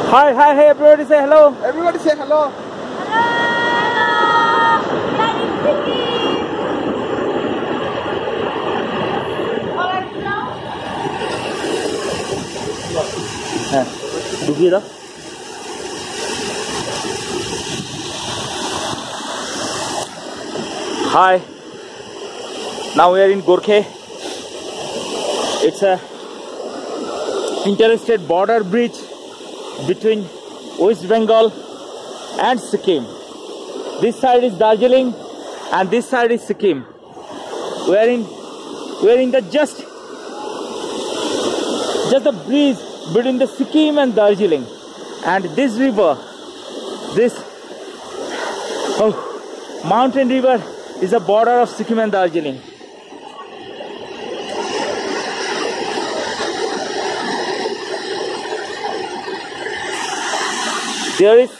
Hi, hi, hey, everybody say hello. Everybody say hello. डूबिए ना. Hi. Now we are in Gorkhey. It's a interstate border bridge between West Bengal and Sikkim. This side is Darjeeling and this side is Sikkim. We are in the just the bridge between the Sikkim and Darjeeling, and this river, this mountain river, is a border of Sikkim and Darjeeling. There is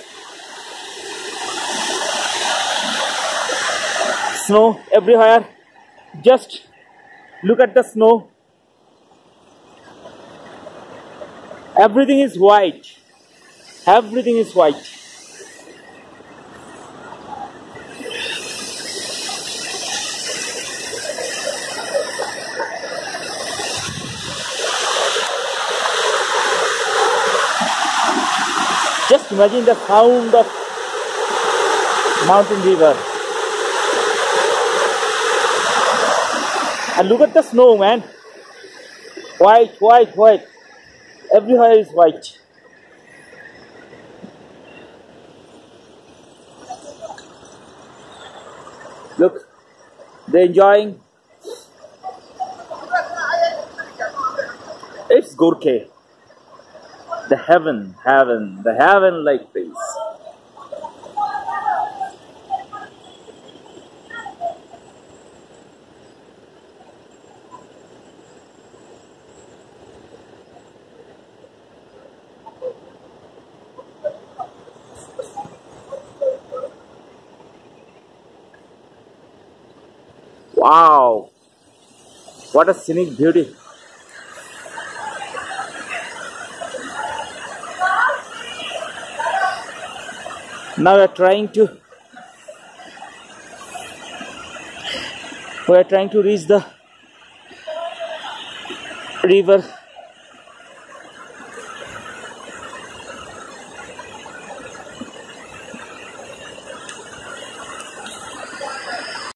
snow everywhere. Just look at the snow. Everything is white. Everything is white. Just imagine the sound of mountain river. And look at the snow, man. White, white, white. Everywhere is white. Look, they're enjoying. It's Gorkhey. The heaven like this. Wow, what a scenic beauty. Now we are trying to reach the river